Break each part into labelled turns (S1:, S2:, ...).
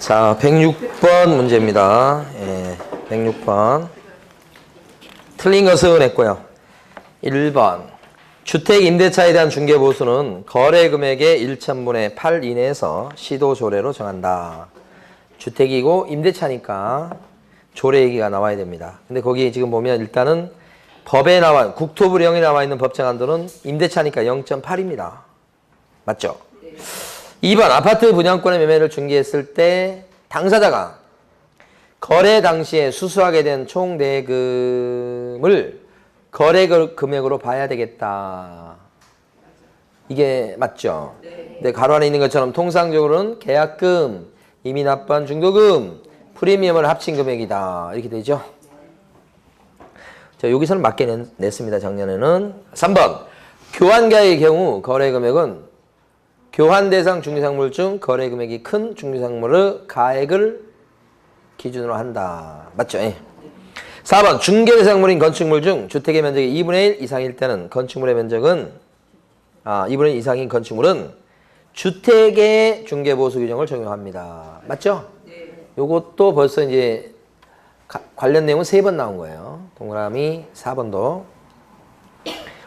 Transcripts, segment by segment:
S1: 자, 106번 문제입니다. 예, 106번. 틀린 것은 했고요. 1번. 주택 임대차에 대한 중개보수는 거래 금액의 1,000분의 8 이내에서 시도 조례로 정한다. 주택이고 임대차니까 조례 얘기가 나와야 됩니다. 근데 거기 지금 보면 일단은 법에 나와, 국토부령에 나와 있는 법정 한도는 임대차니까 0.8입니다. 맞죠? 2번. 아파트 분양권의 매매를 중개했을 때 당사자가 거래 당시에 수수하게 된 총 대금을 거래 금액으로 봐야 되겠다. 이게 맞죠? 근데 가로 안에 있는 것처럼 통상적으로는 계약금, 이미 납부한 중도금, 프리미엄을 합친 금액이다. 이렇게 되죠. 자, 여기서는 맞게 냈습니다. 작년에는. 3번. 교환가의 경우 거래 금액은 교환 대상 중개상물 중 거래 금액이 큰 중개상물의 가액을 기준으로 한다. 맞죠? 예. 4번. 중개 대상물인 건축물 중 주택의 면적이 2분의 1 이상일 때는 건축물의 면적은 2분의 1 이상인 건축물은 주택의 중개보수 규정을 적용합니다. 맞죠? 요것도 벌써 이제 관련 내용은 3번 나온 거예요. 동그라미 4번도.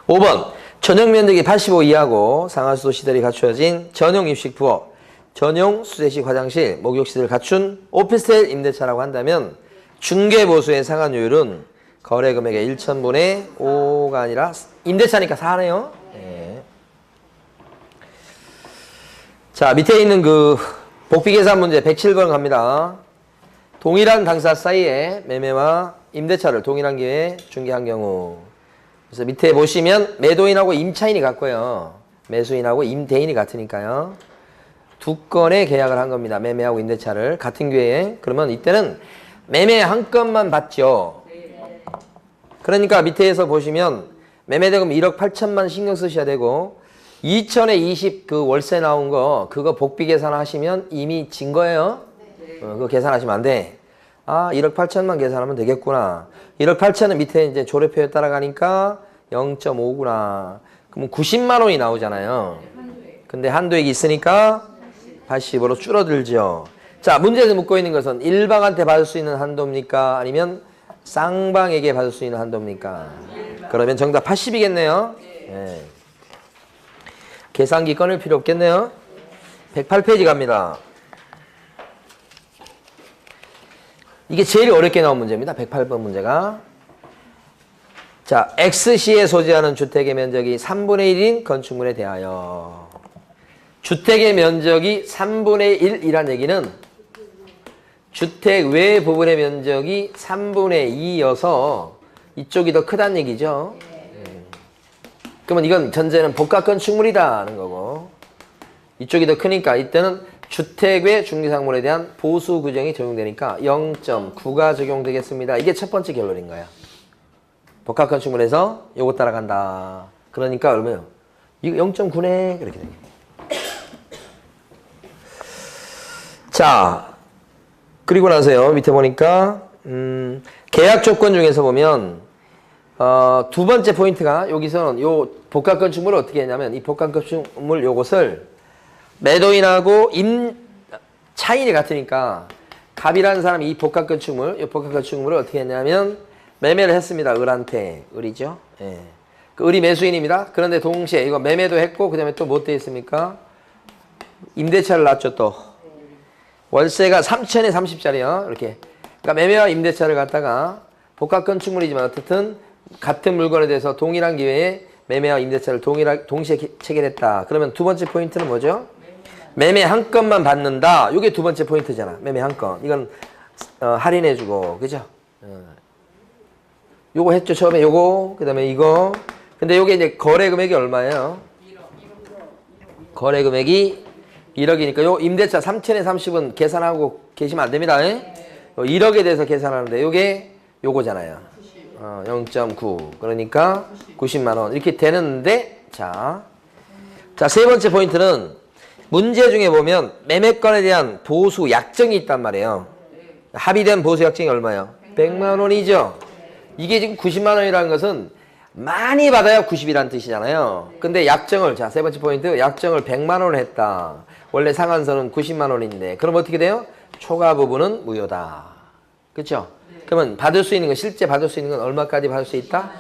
S1: 5번. 전용 면적이 85 이하고 상하수도 시설이 갖추어진 전용 입식 부엌, 전용 수제식 화장실, 목욕시설을 갖춘 오피스텔 임대차라고 한다면 중개보수의 상한율은 거래 금액의 1,000분의 5가 아니라 임대차니까 4네요. 네. 자, 밑에 있는 그 복비계산 문제 107번 갑니다. 동일한 당사 사이에 매매와 임대차를 동일한 기회에 중개한 경우. 그래서 밑에 보시면 매도인하고 임차인이 같고요. 매수인하고 임대인이 같으니까요. 두 건의 계약을 한 겁니다. 매매하고 임대차를 같은 기회에. 그러면 이때는 매매 한 건만 받죠. 그러니까 밑에서 보시면 매매대금 1억 8천만 신경 쓰셔야 되고 2천에 20 그 월세 나온 거 그거 복비 계산하시면 이미 진 거예요. 그거 계산하시면 안 돼. 1억 8천만 계산하면 되겠구나. 1억 8천은 밑에 이제 조례표에 따라가니까 0.5구나. 그럼 90만 원이 나오잖아요. 근데 한도액이 있으니까 80으로 줄어들죠. 자, 문제에서 묻고 있는 것은 일방한테 받을 수 있는 한도입니까? 아니면 쌍방에게 받을 수 있는 한도입니까? 그러면 정답 80이겠네요. 네. 계산기 꺼낼 필요 없겠네요. 108페이지 갑니다. 이게 제일 어렵게 나온 문제입니다. 108번 문제가. 자, X시에 소지하는 주택의 면적이 3분의 1인 건축물에 대하여. 주택의 면적이 3분의 1이란 얘기는 주택 외 부분의 면적이 3분의 2여서 이쪽이 더 크다는 얘기죠. 그러면 이건 전제는 복합 건축물이다는 거고 이쪽이 더 크니까 이때는 주택 외 중개상물에 대한 보수 규정이 적용되니까 0.9가 적용되겠습니다. 이게 첫 번째 결론인 거야. 복합 건축물에서 요거 따라간다. 그러니까 얼마요? 이거 0.9네. 그렇게 되겠네. 자, 그리고 나서요. 밑에 보니까 계약 조건 중에서 보면 두 번째 포인트가 여기서는 요 복합 건축물을 어떻게 했냐면 이 복합 건축물 요것을 매도인하고 차인이 같으니까 갑이라는 사람이 이 복합 건축물을 어떻게 했냐면 매매를 했습니다. 을한테. 을이죠. 예. 그 을이 매수인입니다. 그런데 동시에 이거 매매도 했고 그 다음에 또 뭐 돼 있습니까? 임대차를 놨죠 또. 월세가 3천에 30짜리요. 이렇게. 그러니까 매매와 임대차를 갖다가 복합 건축물이지만 어쨌든 같은 물건에 대해서 동일한 기회에 매매와 임대차를 동시에 체결했다. 그러면 두 번째 포인트는 뭐죠? 매매 한 건만 받는다. 이게 두 번째 포인트잖아. 매매 한 건. 이건 할인해주고, 그죠? 요거 했죠. 처음에 요거, 그 다음에 이거. 근데 요게 이제 거래 금액이 얼마예요? 거래 금액이 1억이니까 요 임대차 3천에 30은 계산하고 계시면 안 됩니다. 1억에 대해서 계산하는데 요게 요거잖아요. 0.9. 그러니까 90만 원. 이렇게 되는데, 자, 세 번째 포인트는 문제 중에 보면 매매건에 대한 보수 약정이 있단 말이에요. 합의된 보수 약정이 얼마예요? 100만 원이죠. 이게 지금 90만 원이라는 것은 많이 받아야 90이라는 뜻이잖아요. 근데 약정을, 자, 세 번째 포인트, 약정을 100만 원을 했다. 원래 상한선은 90만 원인데, 그럼 어떻게 돼요? 초과 부분은 무효다. 그렇죠? 그러면 받을 수 있는 건 실제 받을 수 있는 건 얼마까지 받을 수 있다?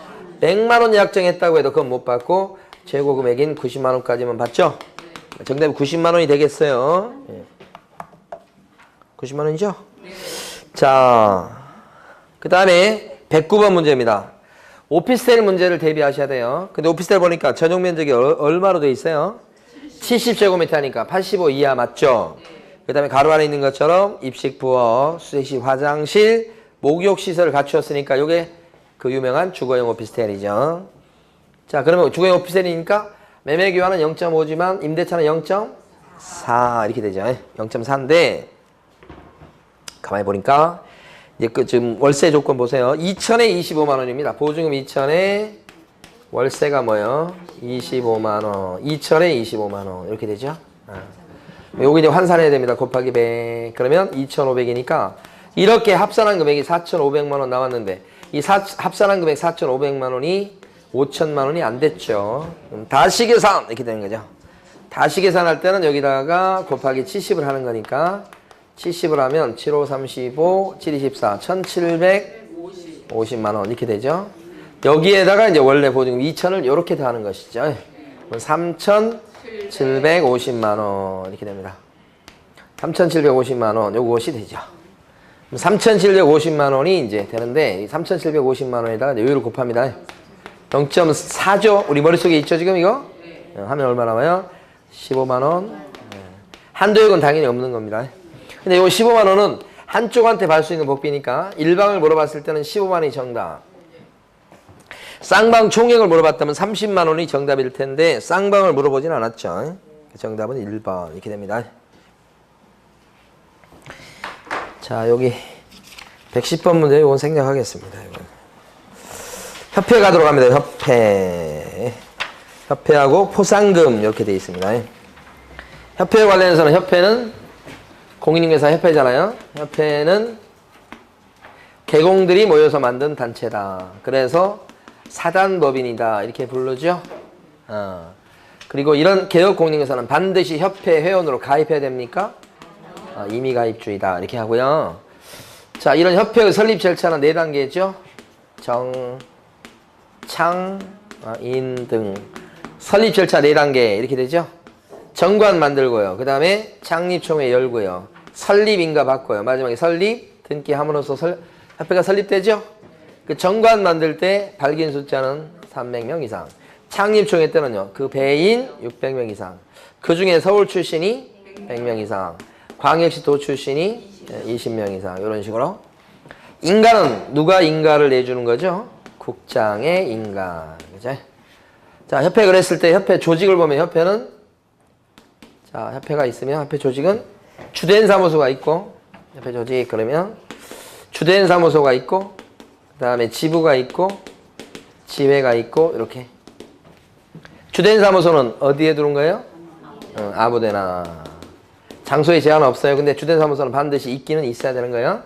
S1: 100만 원 약정했다고 해도 그건 못 받고 최고 금액인 90만 원까지만 받죠? 정답이 90만 원이 되겠어요. 90만 원이죠? 자, 그 다음에 109번 문제입니다. 오피스텔 문제를 대비하셔야 돼요. 근데 오피스텔 보니까 전용 면적이 얼마로 돼 있어요? 70제곱미터 하니까 85 이하 맞죠? 그 다음에 가로 안에 있는 것처럼 입식, 부엌, 수세식, 화장실, 목욕 시설을 갖추었으니까 이게 그 유명한 주거용 오피스텔이죠. 자, 그러면 주거용 오피스텔이니까 매매 교환은 0.5지만 임대차는 0.4 이렇게 되죠. 0.4인데 가만히 보니까 이제 그 지금 월세 조건 보세요. 2천에 25만 원입니다. 보증금 2천에 월세가 뭐요? 25만 원. 2천에 25만 원 이렇게 되죠. 여기 이제 환산해야 됩니다. 곱하기 100. 그러면 2,500이니까 이렇게 합산한 금액이 4,500만 원 나왔는데 이 합산한 금액 4,500만 원이 5천만 원이 안 됐죠. 그럼 다시 계산 이렇게 되는 거죠. 다시 계산할 때는 여기다가 곱하기 70을 하는 거니까 70을 하면 7, 5, 35, 7, 24, 1,750만 원 이렇게 되죠. 여기에다가 이제 원래 보증금 2천을 이렇게 더하는 것이죠. 3,750만 원 이렇게 됩니다. 3,750만 원 요것이 되죠. 3,750만 원이 이제 되는데 3,750만 원에다가 여유를 곱합니다. 0.4죠? 우리 머릿속에 있죠 지금 이거? 하면 얼마 나와요? 15만 원. 한도액은 당연히 없는 겁니다. 근데 이 15만 원은 한쪽한테 받을 수 있는 복비니까 일방을 물어봤을 때는 15만 원이 정답. 쌍방 총액을 물어봤다면 30만 원이 정답일 텐데 쌍방을 물어보진 않았죠. 정답은 1번 이렇게 됩니다. 자, 여기 110번 문제 이건 생략하겠습니다. 이건. 협회 가도록 합니다. 협회. 협회하고 포상금 이렇게 되어 있습니다. 협회에 관련해서는 협회는 공인중개사 협회잖아요. 협회는 개공들이 모여서 만든 단체다. 그래서 사단법인이다. 이렇게 부르죠. 그리고 이런 개업공인중개사는 반드시 협회 회원으로 가입해야 됩니까? 임의 가입주의다. 이렇게 하고요. 자, 이런 협회의 설립 절차는 4단계죠. 정, 창, 인 등. 설립 절차 4단계 이렇게 되죠. 정관 만들고요. 그 다음에 창립총회 열고요. 설립인가 받고요. 마지막에 설립, 등기함으로써 협회가 설립되죠. 그 정관 만들 때 발기인 숫자는 300명 이상. 창립총회 때는요. 그 배인 600명 이상. 그 중에 서울 출신이 100명 이상. 광역시도 출신이 20명 이상. 이런 식으로. 인가는 누가 인가를 내주는 거죠? 국장의 인가. 그죠? 자, 협회 그랬을 때 협회 조직을 보면 협회는 자, 협회가 있으면 협회 조직은 주된 사무소가 있고 협회 조직 그러면 주된 사무소가 있고 그 다음에 지부가 있고 지회가 있고 이렇게 주된 사무소는 어디에 두는 거예요? 아무데나 장소에 제한 없어요. 근데 주된 사무소는 반드시 있기는 있어야 되는 거예요.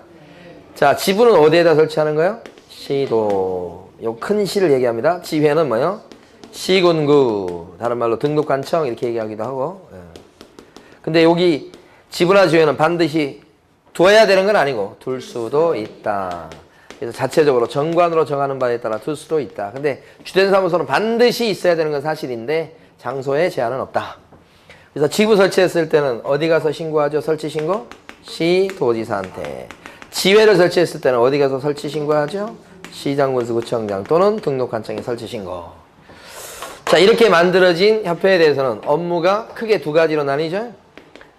S1: 자, 지부는 어디에다 설치하는 거예요? 시도 요 큰 시를 얘기합니다. 지회는 뭐예요? 시군구 다른 말로 등록관청 이렇게 얘기하기도 하고 근데 여기 지부나 지회는 반드시 두어야 되는 건 아니고 둘 수도 있다. 그래서 자체적으로 정관으로 정하는 바에 따라 둘 수도 있다. 근데 주된 사무소는 반드시 있어야 되는 건 사실인데 장소에 제한은 없다. 그래서 지부 설치했을 때는 어디 가서 신고하죠? 설치 신고? 시도지사한테. 지회를 설치했을 때는 어디 가서 설치 신고하죠? 시장군수구청장 또는 등록관청에 설치 신고. 자, 이렇게 만들어진 협회에 대해서는 업무가 크게 두 가지로 나뉘죠.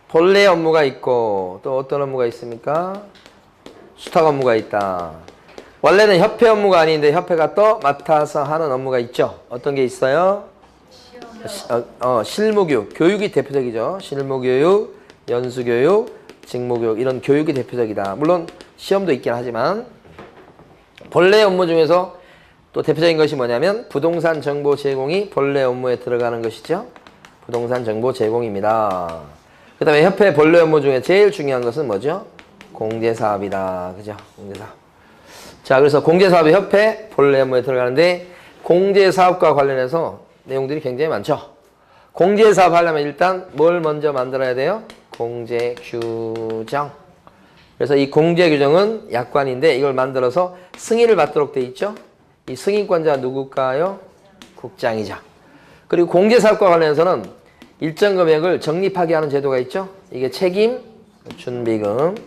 S1: 본래 업무가 있고 또 어떤 업무가 있습니까? 수탁 업무가 있다. 원래는 협회 업무가 아닌데 협회가 또 맡아서 하는 업무가 있죠. 어떤 게 있어요? 실무교육. 교육이 대표적이죠. 실무교육, 연수교육, 직무교육 이런 교육이 대표적이다. 물론 시험도 있긴 하지만 본래 업무 중에서 또 대표적인 것이 뭐냐면 부동산 정보 제공이 본래 업무에 들어가는 것이죠. 부동산 정보 제공입니다. 그 다음에 협회 본래 업무 중에 제일 중요한 것은 뭐죠? 공제사업이다. 그죠? 공제사업. 자, 그래서 공제사업이 협회 본래 업무에 들어가는데 공제사업과 관련해서 내용들이 굉장히 많죠. 공제사업 하려면 일단 뭘 먼저 만들어야 돼요? 공제규정. 그래서 이 공제 규정은 약관인데 이걸 만들어서 승인을 받도록 돼 있죠. 이 승인권자가 누굴까요? 국장이죠. 그리고 공제사업과 관련해서는 일정 금액을 적립하게 하는 제도가 있죠. 이게 책임 준비금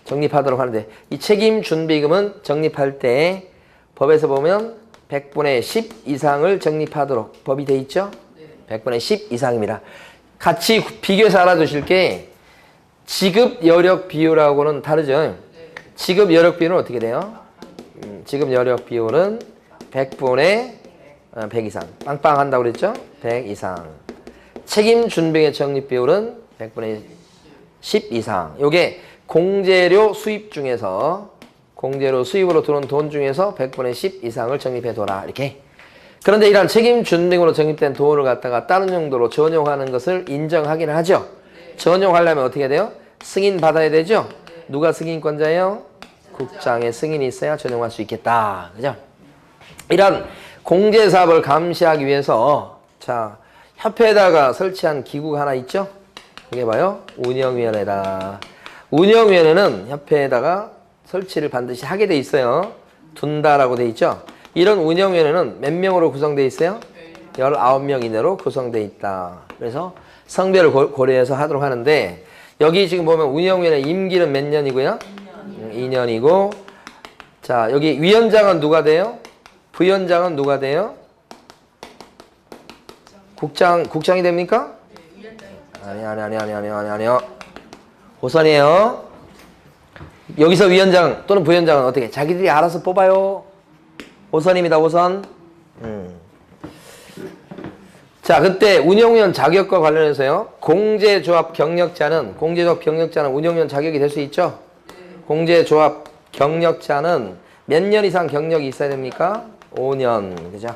S1: 적립하도록 하는데 이 책임 준비금은 적립할 때 법에서 보면 100분의 10 이상을 적립하도록 법이 돼 있죠. 100분의 10 이상입니다. 같이 비교해서 알아두실 게 지급 여력 비율하고는 다르죠. 지급 여력 비율은 어떻게 돼요? 지급 여력 비율은 100분의 100 이상. 빵빵 한다고 그랬죠? 100 이상. 책임 준비의 적립 비율은 100분의 10 이상. 요게 공제료 수입 중에서 공제료 수입으로 들어온 돈 중에서 100분의 10 이상을 적립해둬라. 이렇게. 그런데 이러한 책임 준비금으로 적립된 돈을 갖다가 다른 용도로 전용하는 것을 인정하기는 하죠. 전용하려면 어떻게 돼요? 승인 받아야 되죠? 누가 승인권자예요? 국장의 승인이 있어야 전용할 수 있겠다. 그죠? 이런 공제사업을 감시하기 위해서 자 협회에다가 설치한 기구가 하나 있죠? 그게 봐요. 운영위원회다. 운영위원회는 협회에다가 설치를 반드시 하게 돼 있어요. 둔다라고 돼 있죠? 이런 운영위원회는 몇 명으로 구성되어 있어요? 19명 이내로 구성되어 있다. 그래서 성별을 고려해서 하도록 하는데 여기 지금 보면 운영위원회 임기는 몇 년이고요? 2년이고 자 여기 위원장은 누가 돼요? 부위원장은 누가 돼요? 국장이 됩니까? 아니요. 호선이에요. 여기서 위원장 또는 부위원장은 어떻게? 자기들이 알아서 뽑아요. 호선입니다. 호선. 자, 그때 운영위원 자격과 관련해서요. 공제조합 경력자는 운영위원 자격이 될 수 있죠? 공제조합 경력자는 몇 년 이상 경력이 있어야 됩니까? 5년. 그죠?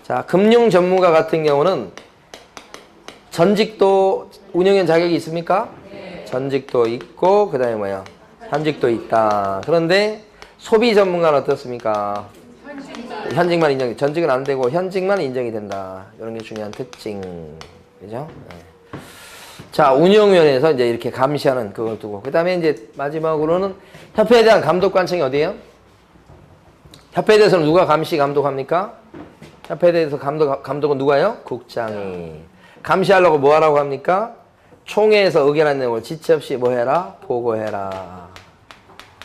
S1: 자, 금융 전문가 같은 경우는 전직도 운영위원 자격이 있습니까? 네. 전직도 있고, 그 다음에 뭐예요? 현직도 있다. 그런데 소비 전문가는 어떻습니까? 현직만 인정이, 전직은 안 되고 현직만 인정이 된다. 이런 게 중요한 특징. 그죠? 네. 자, 운영위원회에서 이제 이렇게 감시하는 그걸 두고. 그 다음에 이제 마지막으로는 협회에 대한 감독 관청이 어디예요? 협회에 대해서는 누가 감독합니까? 협회에 대해서 감독은 누가요? 국장이. 감시하려고 뭐 하라고 합니까? 총회에서 의견한 내용을 지체 없이 뭐 해라? 보고해라.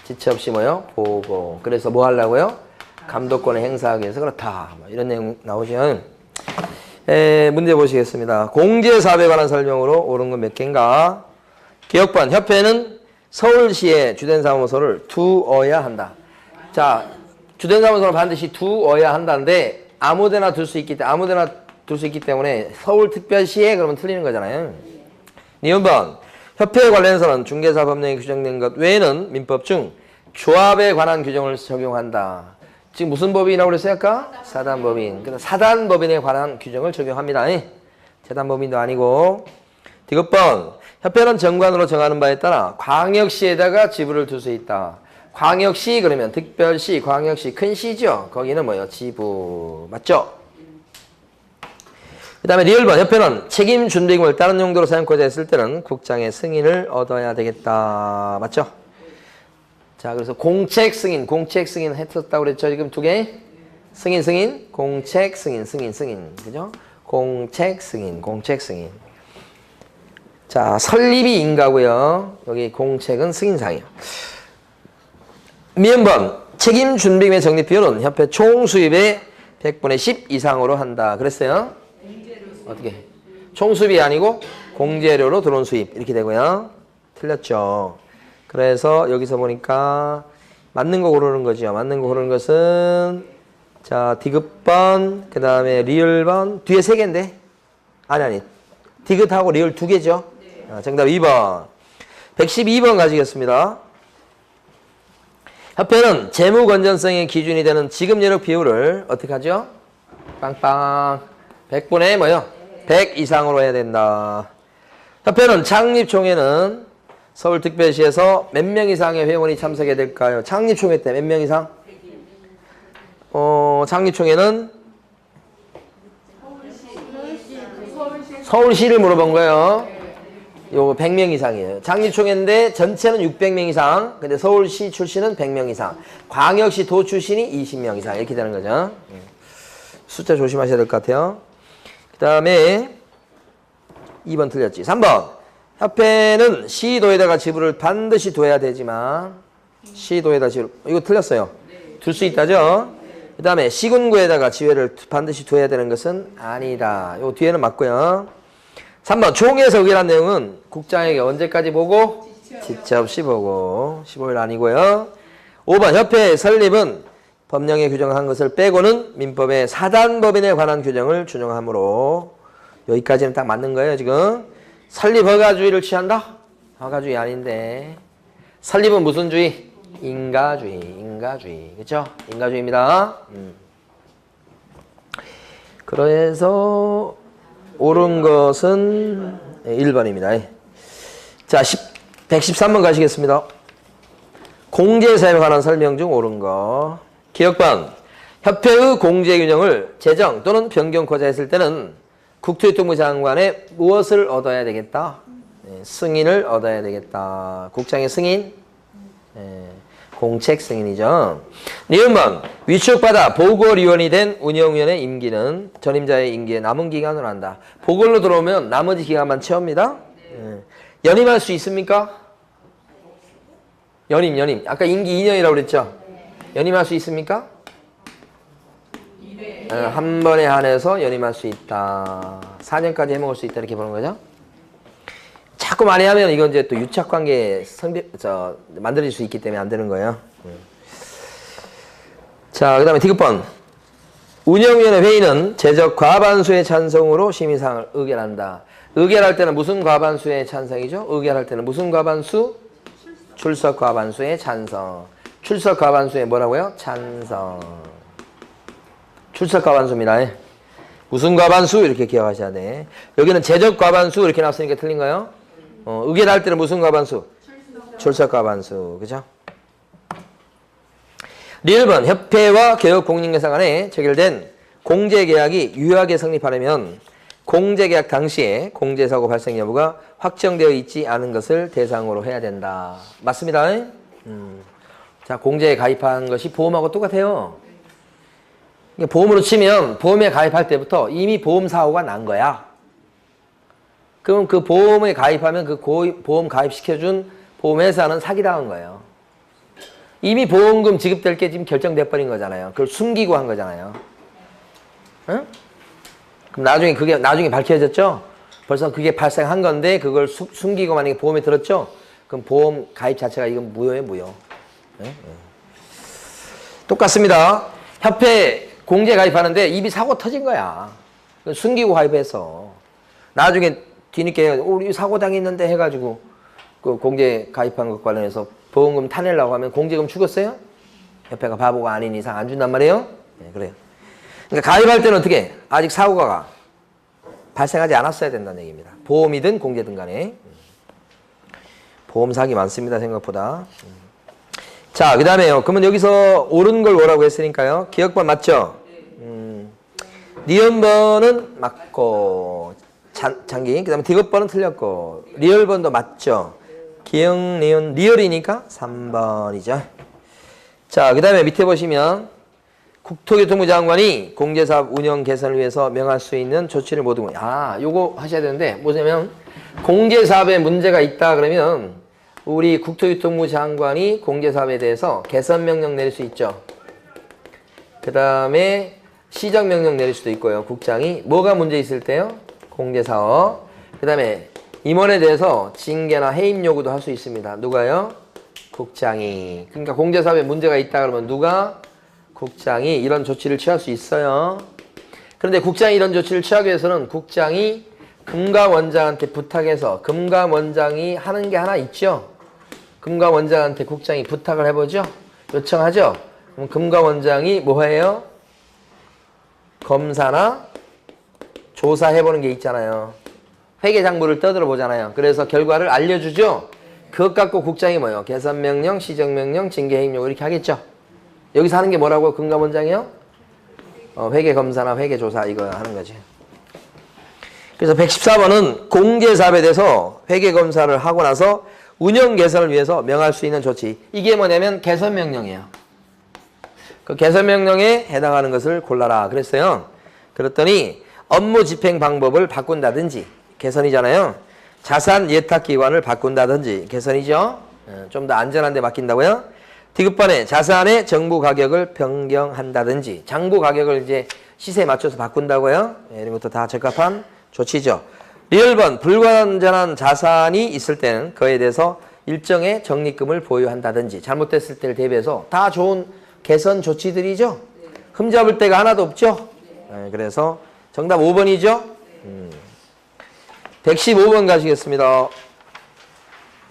S1: 지체 없이 뭐요? 보고. 그래서 뭐 하려고요? 감독권을 행사하기 위해서 그렇다. 이런 내용 나오죠. 문제 보시겠습니다. 공제사업에 관한 설명으로 옳은 건 몇 개인가? 기억반, 협회는 서울시에 주된 사무소를 두어야 한다. 자, 주된 사무소를 반드시 두어야 한다는데 아무데나 둘 수 있기 때문에 서울특별시에 그러면 틀리는 거잖아요. 2번, 협회에 관련해서는 중개사 법령에 규정된 것 외에는 민법 중 조합에 관한 규정을 적용한다. 지금 무슨 법인이라고 그랬어요 아까? 사단법인. 그래서 사단법인에 관한 규정을 적용합니다. 재단법인도 아니고. 디귿번, 협회는 정관으로 정하는 바에 따라 광역시에다가 지부를 둘 수 있다. 광역시 그러면 특별시, 광역시 큰 시죠. 거기는 뭐예요? 지부. 맞죠? 그 다음에 리얼번, 협회는 책임 준비금을 다른 용도로 사용하고자 했을 때는 국장의 승인을 얻어야 되겠다. 맞죠? 자, 그래서 공책 승인 했었다고 그랬죠? 지금 두 개? 승인, 공책 승인. 그죠? 공책 승인. 자, 설립이 인가고요. 여기 공책은 승인상이에요. 미음번, 책임 준비금의 적립 비율은 협회 총 수입의 100분의 10 이상으로 한다. 그랬어요? 어떻게? 총 수입이 아니고 공제료로 들어온 수입. 이렇게 되고요. 틀렸죠. 그래서 여기서 보니까 맞는 거 고르는 거죠. 맞는 거 고르는 것은 자, 디귿번, 그 다음에 리을번, 뒤에 세 개인데? 아니. 디귿하고 리을 두 개죠. 정답 2번. 112번 가지겠습니다. 협회는 재무 건전성의 기준이 되는 지급 여력 비율을 어떻게 하죠? 빵빵. 100분의 뭐요? 100 이상으로 해야 된다. 협회는 창립총회는 서울특별시에서 몇 명 이상의 회원이 참석해야 될까요? 창립총회 때 몇 명 이상? 창립총회는 서울시를 물어본 거예요. 요거 100명 이상이에요. 장리총회인데 전체는 600명 이상. 근데 서울시 출신은 100명 이상. 광역시 도 출신이 20명 이상. 이렇게 되는 거죠. 숫자 조심하셔야 될 것 같아요. 그 다음에 2번 틀렸지. 3번. 협회는 시도에다가 지부를 반드시 둬야 되지만 시도에다 지부 이거 틀렸어요. 둘 수 있다죠. 그 다음에 시군구에다가 지회를 반드시 둬야 되는 것은 아니다. 요 뒤에는 맞고요. 3번 총회에서 의결한 내용은 국장에게 언제까지 보고? 지체 없이 보고 15일 아니고요. 5번 협회 설립은 법령에 규정한 것을 빼고는 민법의 사단법인에 관한 규정을 준용하므로 여기까지는 딱 맞는 거예요. 지금 설립 허가주의를 취한다? 허가주의 아닌데 설립은 무슨 주의? 인가주의. 그렇죠? 인가주의입니다. 그래서 옳은 것은 1번입니다. 자, 113번 가시겠습니다. 공제사에 관한 설명 중 옳은 거. 기억번. 협회의 공제균형을 제정 또는 변경코자 했을 때는 국토교통부 장관의 무엇을 얻어야 되겠다? 승인을 얻어야 되겠다. 국장의 승인? 공책 승인이죠. 니은번. 위촉받아 보궐위원이 된 운영위원회 임기는 전임자의 임기에 남은 기간으로 한다. 보궐로 들어오면 나머지 기간만 채웁니다. 연임할 수 있습니까? 연임. 아까 임기 2년이라고 그랬죠? 연임할 수 있습니까? 한 번에 한해서 연임할 수 있다. 4년까지 해먹을 수 있다. 이렇게 보는 거죠. 자꾸 많이 하면 이건 이제 또 유착관계 만들어질 수 있기 때문에 안 되는 거예요. 자, 그 다음에 디귿번. 운영위원회 회의는 제적 과반수의 찬성으로 심의사항을 의결한다. 의결할 때는 무슨 과반수의 찬성이죠? 의결할 때는 무슨 과반수? 출석 과반수의 찬성. 출석 과반수의 뭐라고요? 찬성. 출석 과반수입니다. 무슨 과반수? 이렇게 기억하셔야 돼. 여기는 제적 과반수 이렇게 나왔으니까 틀린 거예요. 의결할 때는 무슨 과반수? 출석 과반수. 그죠? 리을번. 협회와 개업공인회사 간에 체결된 공제계약이 유효하게 성립하려면 공제계약 당시에 공제사고 발생 여부가 확정되어 있지 않은 것을 대상으로 해야 된다. 맞습니다. 자, 공제에 가입한 것이 보험하고 똑같아요. 보험으로 치면 보험에 가입할 때부터 이미 보험 사고가 난 거야. 그럼 그 보험에 가입하면 그 보험 가입시켜준 보험회사는 사기당한 거예요. 이미 보험금 지급될 게 지금 결정돼 버린 거잖아요. 그걸 숨기고 한 거잖아요. 응? 그럼 나중에 밝혀졌죠? 벌써 그게 발생한 건데 그걸 숨기고 만약에 보험에 들었죠? 그럼 보험 가입 자체가 이건 무효예요, 무효. 응? 똑같습니다. 협회 공제 가입하는데 입이 사고 터진 거야. 숨기고 가입해서. 나중에 뒤늦게 우리 사고 당했는데 해가지고 그 공제 가입한 것 관련해서 보험금 타내려고 하면 공제금 죽었어요? 협회가 바보가 아닌 이상 안 준단 말이에요? 네, 그래요. 그러니까 가입할 때는 어떻게? 아직 사고가 발생하지 않았어야 된다는 얘기입니다. 보험이든 공제든 간에. 보험 사기 많습니다, 생각보다. 자, 그 다음에요. 그러면 여기서 옳은 걸 뭐라고 했으니까요. 기억번 맞죠? 니은번은 맞고, 장기. 그 다음에 디귿번은 틀렸고, 리얼번도 맞죠? 기억, 니은, 리얼이니까 3번이죠. 자, 그 다음에 밑에 보시면, 국토교통부 장관이 공제사업 운영 개선을 위해서 명할 수 있는 조치를 모두. 요거 하셔야 되는데, 뭐냐면, 공제사업에 문제가 있다 그러면, 우리 국토교통부 장관이 공제사업에 대해서 개선명령 내릴 수 있죠. 그 다음에 시정명령 내릴 수도 있고요. 국장이. 뭐가 문제 있을 때요? 공제사업. 그 다음에 임원에 대해서 징계나 해임 요구도 할 수 있습니다. 누가요? 국장이. 그러니까 공제사업에 문제가 있다 그러면 누가? 국장이 이런 조치를 취할 수 있어요. 그런데 국장이 이런 조치를 취하기 위해서는 국장이 금감원장한테 부탁해서 금감원장이 하는 게 하나 있죠. 금감원장한테 국장이 부탁을 해보죠. 요청하죠. 그럼 금감원장이 뭐 해요? 검사나 조사해보는 게 있잖아요. 회계장부를 떠들어 보잖아요. 그래서 결과를 알려주죠. 그것 갖고 국장이 뭐예요? 개선명령, 시정명령, 징계해임령 이렇게 하겠죠. 여기서 하는 게 뭐라고요? 금감원장이요? 회계검사나 회계조사 이거 하는 거지. 그 그래서 114번은 공개사업에 대해서 회계검사를 하고 나서 운영 개선을 위해서 명할 수 있는 조치. 이게 뭐냐면 개선명령이에요. 그 개선명령에 해당하는 것을 골라라 그랬어요. 그랬더니 업무 집행 방법을 바꾼다든지 개선이잖아요. 자산 예탁기관을 바꾼다든지 개선이죠. 좀 더 안전한 데 맡긴다고요. 디귿번에 자산의 정부 가격을 변경한다든지 장부 가격을 이제 시세에 맞춰서 바꾼다고요. 이런 것도 다 적합한 조치죠. 리얼번 불완전한 자산이 있을 때는 그에 대해서 일정의 적립금을 보유한다든지 잘못됐을 때를 대비해서 다 좋은 개선 조치들이죠. 흠잡을 데가 하나도 없죠. 그래서 정답 5번이죠. 115번 가시겠습니다.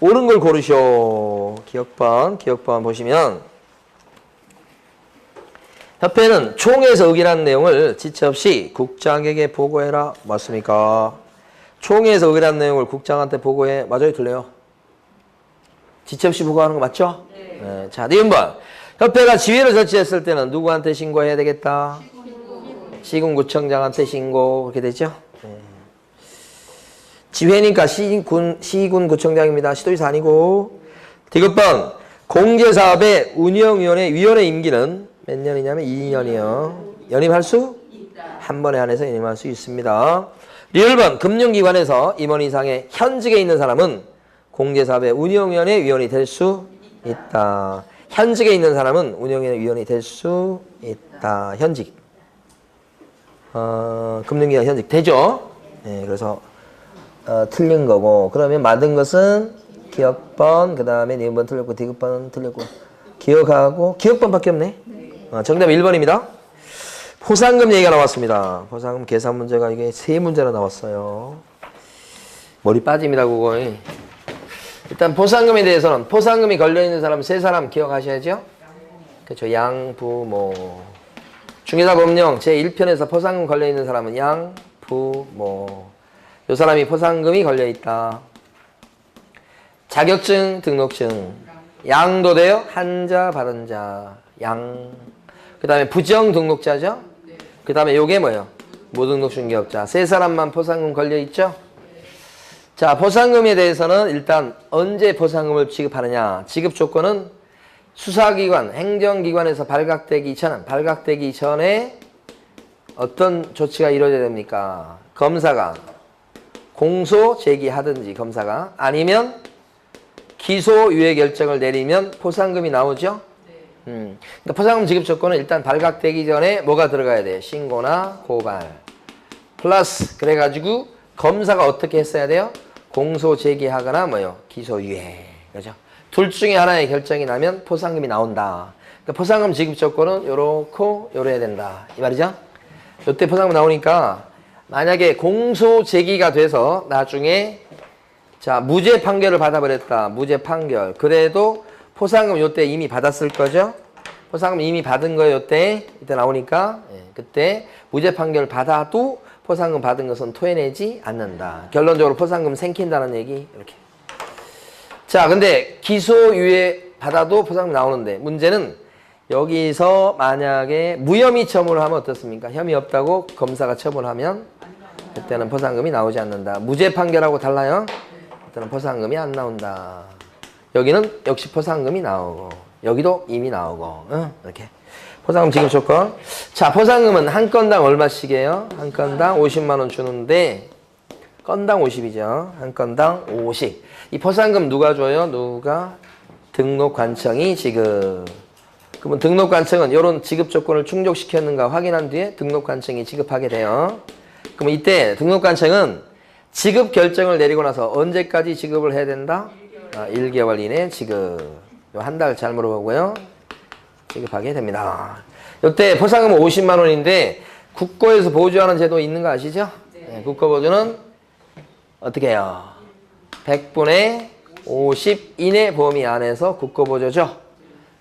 S1: 옳은 걸 고르쇼. 기억번 보시면 협회는 총회에서 의결한 내용을 지체 없이 국장에게 보고해라. 맞습니까? 총회에서 의결한 내용을 국장한테 보고해. 맞아요? 틀려요? 지체 없이 보고하는 거 맞죠? 네. 자, 니은번. 협회가 지회를 설치했을 때는 누구한테 신고해야 되겠다? 시군구청장한테 신고. 그렇게 되죠? 네. 지회니까 시군구청장입니다. 시도지사 아니고. 디귿번. 공제사업의 운영위원회 위원회 임기는 몇 년이냐면 2년이요. 연임할 수? 한 번에 한해서 연임할 수 있습니다. 리얼번. 금융기관에서 임원 이상의 현직에 있는 사람은 공제사업의 운영위원회 위원이 될 수 있다. 현직에 있는 사람은 운영위원회 위원이 될 수 있다. 현직. 금융기관 현직 되죠? 네, 그래서 틀린 거고. 그러면 맞은 것은 기억번, 그 다음에 니은번 틀렸고, 디귿번 틀렸고, 기억하고, 기억번밖에 없네. 정답 1번입니다. 포상금 얘기가 나왔습니다. 포상금 계산 문제가 이게 3문제나 나왔어요. 머리 빠집니다, 그거. 일단 포상금에 대해서는 포상금이 걸려있는 사람 3사람 기억하셔야죠. 그렇죠. 양, 부, 모. 중개사 법령 제1편에서 포상금 걸려있는 사람은 양, 부, 모. 요 사람이 포상금이 걸려있다. 자격증, 등록증. 양도 돼요? 한자, 발언자. 양. 그 다음에 부정 등록자죠? 그 다음에 요게 뭐예요? 무등록 중개업자. 3사람만 포상금 걸려있죠? 자, 포상금에 대해서는 일단 언제 포상금을 지급하느냐. 지급 조건은 수사기관, 행정기관에서 발각되기 전에 어떤 조치가 이루어져야 됩니까? 검사가 공소 제기하든지 검사가 아니면 기소유예 결정을 내리면 포상금이 나오죠? 그러니까 포상금 지급 조건은 일단 발각되기 전에 뭐가 들어가야 돼요? 신고나 고발. 플러스 그래가지고 검사가 어떻게 했어야 돼요? 공소 제기하거나 뭐요? 기소유예. 그죠? 둘 중에 하나의 결정이 나면 포상금이 나온다. 그러니까 포상금 지급 조건은 요렇고 요래야 된다. 이 말이죠? 요때 포상금 나오니까 만약에 공소 제기가 돼서 나중에 자, 무죄 판결을 받아버렸다. 무죄 판결. 그래도 포상금 요때 이미 받았을 거죠? 포상금 이미 받은 거 요때 이때 나오니까 그때 무죄 판결 받아도 포상금 받은 것은 토해내지 않는다. 결론적으로 포상금 생긴다는 얘기 이렇게. 자, 근데 기소유예 받아도 포상금 나오는데 문제는 여기서 만약에 무혐의 처분을 하면 어떻습니까? 혐의 없다고 검사가 처분하면 그때는 포상금이 나오지 않는다. 무죄 판결하고 달라요? 그때는 포상금이 안 나온다. 여기는 역시 포상금이 나오고 여기도 이미 나오고 이렇게. 포상금 지급 조건. 자, 포상금은 한 건당 얼마씩이에요? 한 건당 50만 원 주는데 건당 50이죠. 한 건당 50. 이 포상금 누가 줘요? 누가? 등록관청이 지급. 그러면 등록관청은 이런 지급 조건을 충족시켰는가 확인한 뒤에 등록관청이 지급하게 돼요. 그럼 이때 등록관청은 지급 결정을 내리고 나서 언제까지 지급을 해야 된다? 1개월 이내 지급. 한 달 잘 물어보고요. 지급하게 됩니다. 이때 포상금은 50만 원인데 국고에서 보조하는 제도 있는 거 아시죠? 네, 국고보조는 어떻게 해요? 100분의 50 이내 범위 안에서 국고보조죠.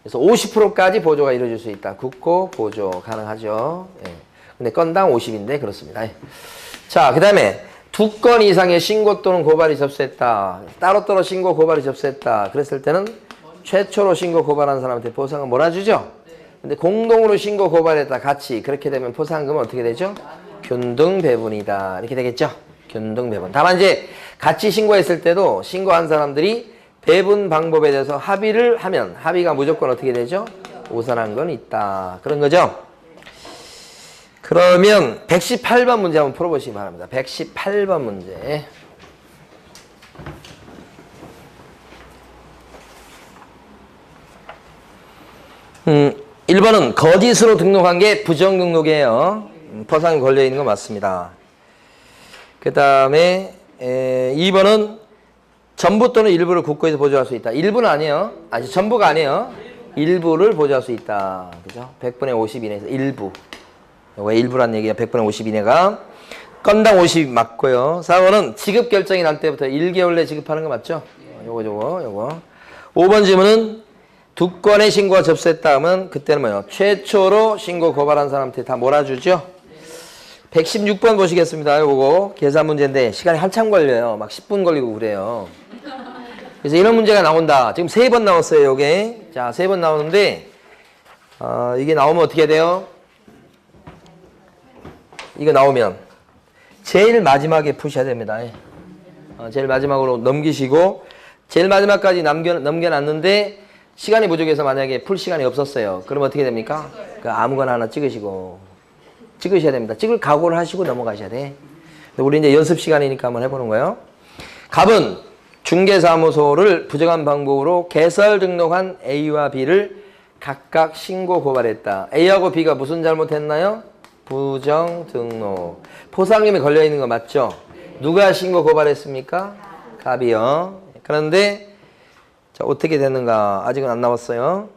S1: 그래서 50%까지 보조가 이루어질 수 있다. 국고보조 가능하죠. 네. 근데 건당 50인데 그렇습니다. 자, 그 다음에 2건 이상의 신고 또는 고발이 접수했다. 따로따로 신고 고발이 접수했다. 그랬을 때는 최초로 신고 고발한 사람한테 포상금 몰아주죠? 근데 공동으로 신고 고발했다. 같이. 그렇게 되면 포상금은 어떻게 되죠? 균등 배분이다. 이렇게 되겠죠? 균등 배분. 다만 이제 같이 신고했을 때도 신고한 사람들이 배분 방법에 대해서 합의를 하면 합의가 무조건 어떻게 되죠? 우선한 건 있다. 그런 거죠? 그러면 118번 문제 한번 풀어보시기 바랍니다. 118번 문제. 1번은 거짓으로 등록한 게 부정등록이에요. 포상이 걸려있는 거 맞습니다. 그 다음에 2번은 전부 또는 일부를 국고에서 보조할 수 있다. 일부는 아니에요. 아직 전부가 아니에요. 일부를 보조할 수 있다. 그죠? 100분의 50 이내에서 일부. 왜 일부란 얘기야? 100분의 50 이내가. 건당 50 맞고요. 4번은 지급 결정이 날 때부터 1개월 내 지급하는 거 맞죠? 요거. 5번 질문은 두 건의 신고가 접수했다 하면 그때는 뭐예요? 최초로 신고 고발한 사람한테 다 몰아주죠? 116번 보시겠습니다. 요거 계산 문제인데 시간이 한참 걸려요. 막 10분 걸리고 그래요. 그래서 이런 문제가 나온다. 지금 3번 나왔어요. 요게. 자, 3번 나오는데 이게 나오면 어떻게 돼요? 이거 나오면 제일 마지막에 푸셔야 됩니다. 제일 마지막으로 넘기시고 제일 마지막까지 넘겨놨는데 시간이 부족해서 만약에 풀 시간이 없었어요. 그럼 어떻게 됩니까? 아무거나 하나 찍으셔야 됩니다. 찍을 각오를 하시고 넘어가셔야 돼. 우리 이제 연습 시간이니까 한번 해보는 거예요. 갑은 중개사무소를 부정한 방법으로 개설 등록한 A와 B를 각각 신고 고발했다. A하고 B가 무슨 잘못했나요? 부정 등록. 포상금이 걸려있는 거 맞죠? 누가 신고 고발했습니까? 갑이요. 그런데 자, 어떻게 되는가? 아직은 안 나왔어요.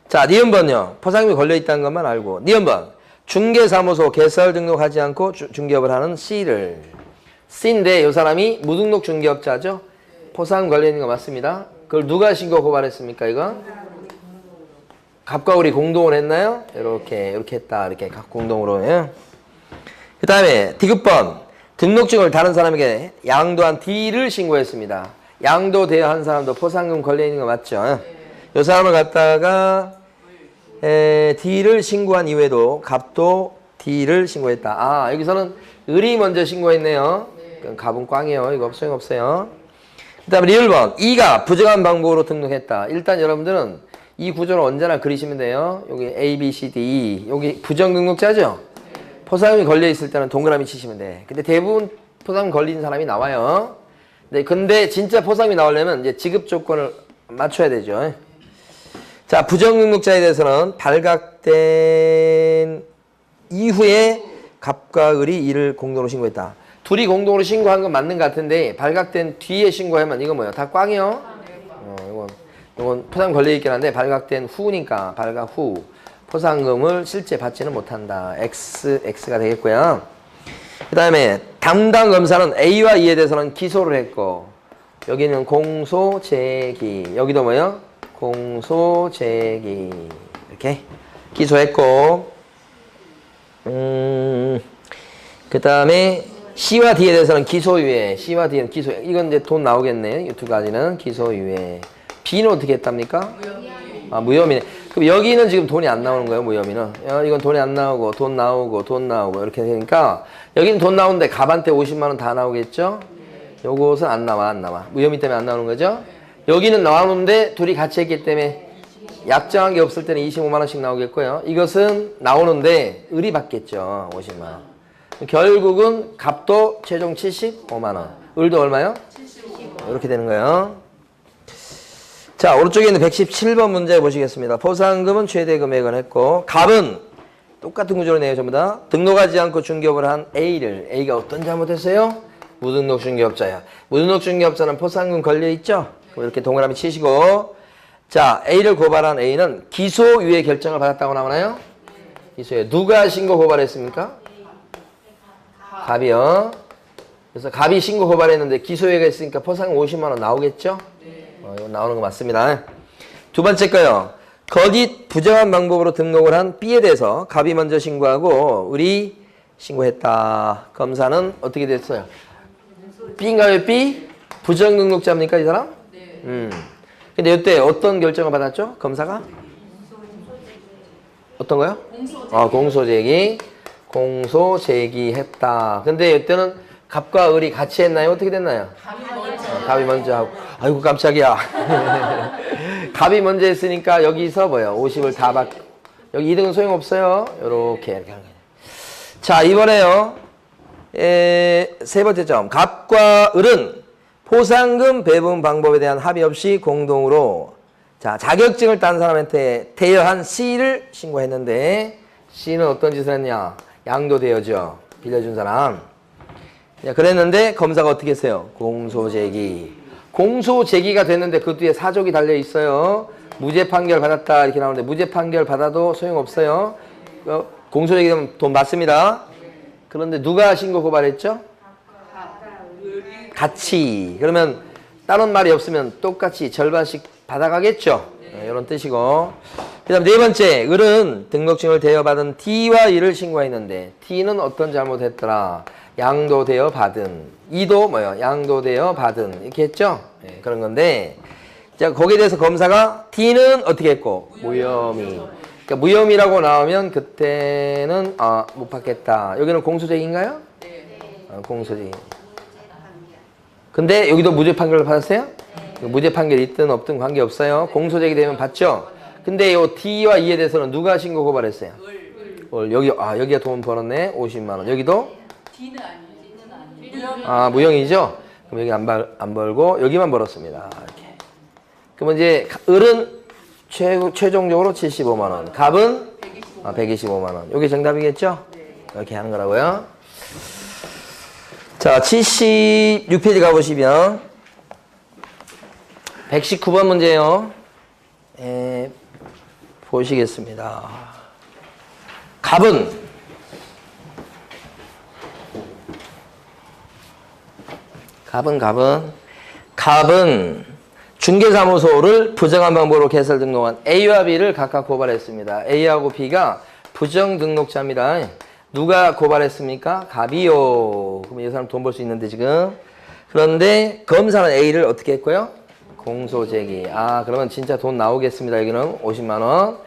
S1: 자, 니은번요. 포상금이 걸려있다는 것만 알고. 니은번. 중개사무소 개설 등록하지 않고 중개업을 하는 C인데 이 사람이 무등록 중개업자죠? 포상금 걸려있는 거 맞습니다. 그걸 누가 신고 고발했습니까? 이거? 갑과 을이 공동으로 했나요? 이렇게 했다. 이렇게 각 공동으로. 예? 그 다음에 D급번. 등록증을 다른 사람에게 양도한 D를 신고했습니다. 양도되어 한 사람도 포상금 걸려있는 거 맞죠? 이 사람을 갖다가 D를 신고한 이후에도 갑도 D를 신고했다. 아, 여기서는 을이 먼저 신고했네요. 그럼 갑은 꽝이에요. 이거 소용없어요. 그 다음에 리을번. E가 부정한 방법으로 등록했다. 일단 여러분들은 이 구조를 언제나 그리시면 돼요. 여기 A, B, C, D, E. 여기 부정등록자죠? 포상금이 걸려있을 때는 동그라미 치시면 돼. 근데 대부분 포상금 걸린 사람이 나와요. 네, 근데 진짜 포상금이 나오려면 이제 지급 조건을 맞춰야 되죠. 자, 부정등록자에 대해서는 발각된 이후에 갑과 을이 이를 공동으로 신고했다. 둘이 공동으로 신고한 건 맞는 것 같은데 발각된 뒤에 신고하면 이거 뭐예요? 다 꽝이요? 이건 포상금 걸려있긴 한데 발각된 후니까 발각 후 포상금을 실제 받지는 못한다. X가 되겠고요. 그 다음에 담당 검사는 A와 E에 대해서는 기소를 했고 여기는 공소 제기. 여기도 뭐예요? 공소 제기. 이렇게 기소했고 그 다음에 C와 D에 대해서는 기소유예. C와 D는 기소유예. 이건 이제 돈 나오겠네. 이 두 가지는 기소유예. B는 어떻게 했답니까? 아, 무혐의네. 그럼 여기는 지금 돈이 안 나오는 거예요, 무혐의는. 이건 돈이 안 나오고, 돈 나오고, 이렇게 되니까, 여기는 돈 나오는데 갑한테 50만원 다 나오겠죠? 요것은 안 나와. 무혐의 때문에 안 나오는 거죠? 여기는 나오는데, 둘이 같이 했기 때문에, 약정한 게 없을 때는 25만원씩 나오겠고요. 이것은 나오는데, 을이 받겠죠, 50만원. 결국은 갑도 최종 75만원. 을도 얼마요? 75만원. 이렇게 되는 거예요. 자, 오른쪽에 있는 117번 문제 보시겠습니다. 포상금은 최대 금액을 했고 갑은 똑같은 구조로 내요. 전부 다 등록하지 않고 중개업을 한 A가 어떤 잘못했어요? 무등록 중개업자야. 무등록 중개업자는 포상금 걸려있죠? 이렇게 동그라미 치시고 자, A를 고발한 A는 기소유예 결정을 받았다고 나오나요? 기소유예. 누가 신고 고발했습니까? 갑이요. 그래서 갑이 신고 고발했는데 기소유예가 있으니까 포상금 50만원 나오겠죠? 이거 나오는 거 맞습니다. 두 번째 거요. 거짓 부정한 방법으로 등록을 한 B에 대해서 갑이 먼저 신고하고 을이 신고했다. 검사는 어떻게 됐어요? B인가요? B? 부정등록자입니까 이 사람? 네. 근데 이때 어떤 결정을 받았죠? 검사가? 어떤 거요? 공소제기. 공소제기했다. 근데 이때는 갑과 을이 같이 했나요? 어떻게 됐나요? 갑이 먼저 하고. 아이고, 깜짝이야. 갑이 먼저 했으니까 여기서 뭐요? 50을 다 받고. 여기 2등은 소용없어요. 요렇게 이렇게 하는 거예요. 자, 이번에요. 세 번째 점. 갑과 을은 포상금 배분 방법에 대한 합의 없이 공동으로 자, 자격증을 딴 사람한테 대여한 C를 신고했는데 C는 어떤 짓을 했냐? 양도대여죠. 빌려준 사람. 자, 그랬는데 검사가 어떻게 했어요? 공소제기. 공소제기가 됐는데 그 뒤에 사족이 달려 있어요. 무죄 판결 받았다 이렇게 나오는데 무죄 판결 받아도 소용없어요. 공소제기 되면 돈 받습니다. 그런데 누가 신고 고발했죠? 같이. 그러면 다른 말이 없으면 똑같이 절반씩 받아가겠죠. 이런 뜻이고. 그 다음 네 번째, 을은 등록증을 대여받은 D와 E를 신고했는데 D는 어떤 잘못했더라? 양도되어 받은. E도 뭐요? 양도되어 받은. 이렇게 했죠? 네, 그런 건데 자, 거기에 대해서 검사가 D는 어떻게 했고? 무혐의. 그러니까 무혐의라고 나오면 그때는 못 받겠다. 여기는 공소제기인가요? 네. 공소제기. 근데 여기도 무죄 판결을 받았어요? 네. 무죄 판결이 있든 없든 관계없어요. 공소제기 되면 받죠? 근데 이 D와 E에 대해서는 누가 신고 고발했어요? 여기가 돈 벌었네. 50만 원. 여기도?
S2: D는 아니에요.
S1: 무형이죠? 그럼 여기 안 벌고 여기만 벌었습니다. 이렇게. 그럼 이제 을은 최종적으로 75만 원. 갑은 125만 원. 이게 정답이겠죠? 이렇게 하는 거라고요. 자, 76페이지 가보시면 119번 문제요. 보시겠습니다. 갑은 중개사무소를 부정한 방법으로 개설 등록한 A와 B를 각각 고발했습니다. A하고 B가 부정 등록자입니다. 누가 고발했습니까? 갑이요. 그럼 이 사람 돈 벌 수 있는데 지금. 그런데 검사는 A를 어떻게 했고요? 공소제기. 그러면 진짜 돈 나오겠습니다. 여기는 50만 원.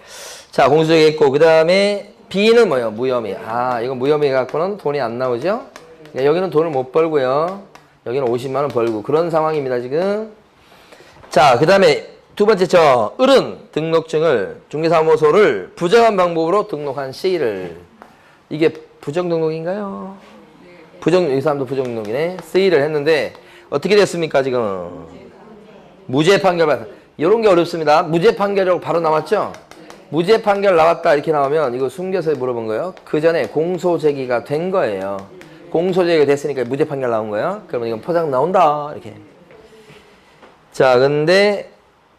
S1: 자, 공소제기 했고 그 다음에 B는 뭐예요? 무혐의. 이건 무혐의 갖고는 돈이 안 나오죠? 그러니까 여기는 돈을 못 벌고요. 여기는 50만 원 벌고 그런 상황입니다. 지금. 자, 그 다음에 두 번째 을은 등록증을 중개사무소를 부정한 방법으로 등록한 C를 이게 부정 등록인가요? 이 사람도 부정 등록이네. C를 했는데 어떻게 됐습니까? 지금 무죄 판결 받았다. 이런 게 어렵습니다. 무죄 판결이라고 바로 나왔죠? 무죄 판결 나왔다 이렇게 나오면 이거 숨겨서 물어본 거예요. 그 전에 공소제기가 된 거예요. 공소제기가 됐으니까 무죄 판결 나온 거예요. 그러면 이건 포장 나온다 이렇게. 자, 근데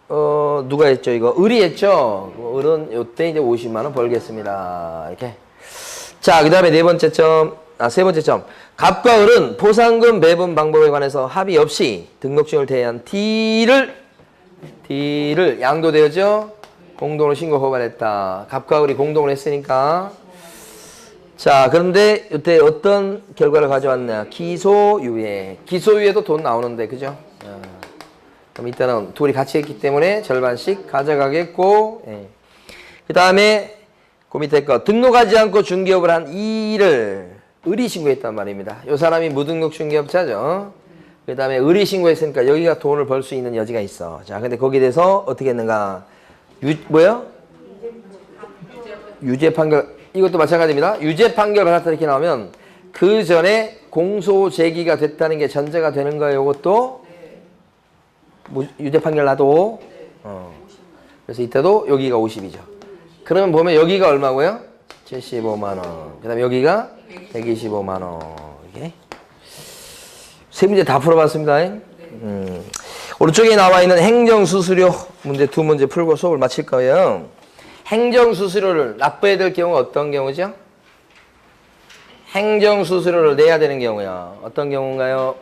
S1: 누가 했죠? 이거 을이 했죠? 을은 요때 이제 50만 원 벌겠습니다. 이렇게. 자, 그 다음에 세 번째 점. 갑과 을은 포상금 배분 방법에 관해서 합의 없이 등록증을 대여한 D를 양도되었죠? 공동으로 신고 고발했다. 갑과 을이 공동으로 했으니까. 자, 그런데 이때 어떤 결과를 가져왔냐? 기소유예. 기소유예도 돈 나오는데, 그죠? 그럼 이때는 둘이 같이 했기 때문에 절반씩 가져가겠고, 그 다음에 그 밑에 거 등록하지 않고 중개업을 한 E를 을이 신고했단 말입니다. 이 사람이 무등록 중개업자죠. 그 다음에 을이 신고했으니까 여기가 돈을 벌 수 있는 여지가 있어. 자, 근데 거기에 대해서 어떻게 했는가? 유죄 판결. 이것도 마찬가지입니다. 유죄 판결 받았다 이렇게 나오면 그 전에 공소 제기가 됐다는 게 전제가 되는 거예요. 이것도 유죄 판결 나도. 그래서 이때도 여기가 50이죠. 그러면 보면 여기가 얼마고요? 75만 원. 그다음에 여기가 125만 원. 이게 세 문제 다 풀어봤습니다. 오른쪽에 나와 있는 행정수수료 문제 두 문제 풀고 수업을 마칠 거예요. 행정수수료를 납부해야 될 경우가 어떤 경우죠? 행정수수료를 내야 되는 경우요. 어떤 경우인가요?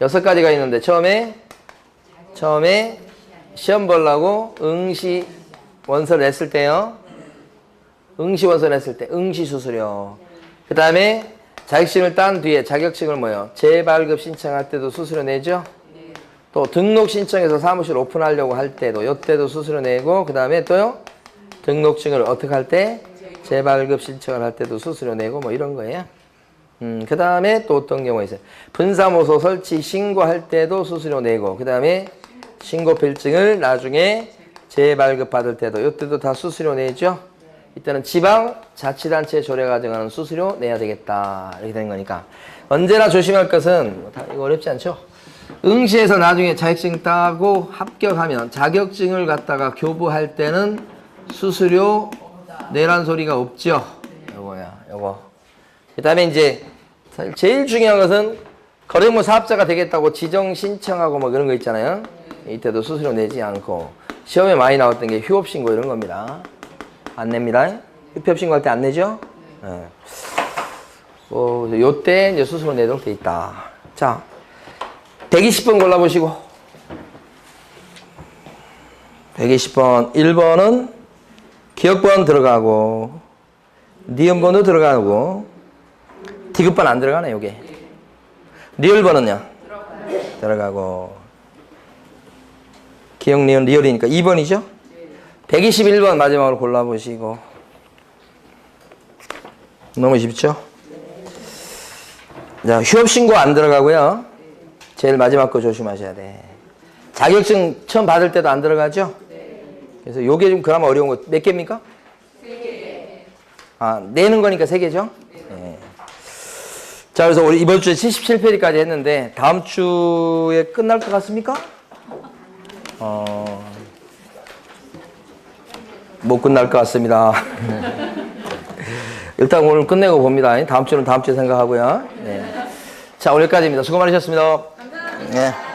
S1: 6가지가 있는데 처음에 시험 보려고 응시 원서 냈을 때요. 응시 원서 냈을 때 응시수수료. 그 다음에 자격증을 딴 뒤에 자격증을 재발급 신청할 때도 수수료 내죠. 또 등록 신청해서 사무실 오픈하려고 할 때도 이때도 수수료 내고 그 다음에 또요. 등록증을 어떻게 할 때? 재발급 신청을 할 때도 수수료 내고 이런 거예요. 그 다음에 또 어떤 경우가 있어요? 분사모소 설치 신고할 때도 수수료 내고, 그 다음에 신고필증을 나중에 재발급 받을 때도, 이때도 다 수수료 내죠? 이때는 지방자치단체 조례 가정하는 수수료 내야 되겠다. 이렇게 되는 거니까. 언제나 조심할 것은, 이거 어렵지 않죠? 응시에서 나중에 자격증 따고 합격하면 자격증을 갖다가 교부할 때는 수수료 내란 소리가 없죠? 요거야, 요거. 그 다음에 이제 제일 중요한 것은 거래무 사업자가 되겠다고 지정 신청하고 뭐 그런 거 있잖아요. 이때도 수수료 내지 않고 시험에 많이 나왔던 게 휴업신고 이런 겁니다. 안 냅니다. 휴업신고할 때 안 내죠? 네. 요때 이제 수수료 내도록 돼 있다. 자, 120번 골라보시고. 120번 1번은 기억번 들어가고 니은번도 들어가고 디귿번 안 들어가네 요게. 리을번은요? 들어가고 기억 니은 리을이니까 2번이죠? 121번 마지막으로 골라보시고. 너무 쉽죠? 자, 휴업신고 안 들어가고요. 제일 마지막 거 조심하셔야 돼. 자격증 처음 받을 때도 안 들어가죠? 그래서 요게 좀 그나마 어려운 거 몇 개입니까? 3개. 아, 내는 거니까 3개죠? 네. 자, 그래서 우리 이번 주에 77페이지까지 했는데 다음 주에 끝날 것 같습니까? 못 끝날 것 같습니다. 일단 오늘 끝내고 봅니다. 다음 주는 다음 주에 생각하고요. 네. 자, 오늘까지입니다. 수고 많으셨습니다. 감사합니다. 네.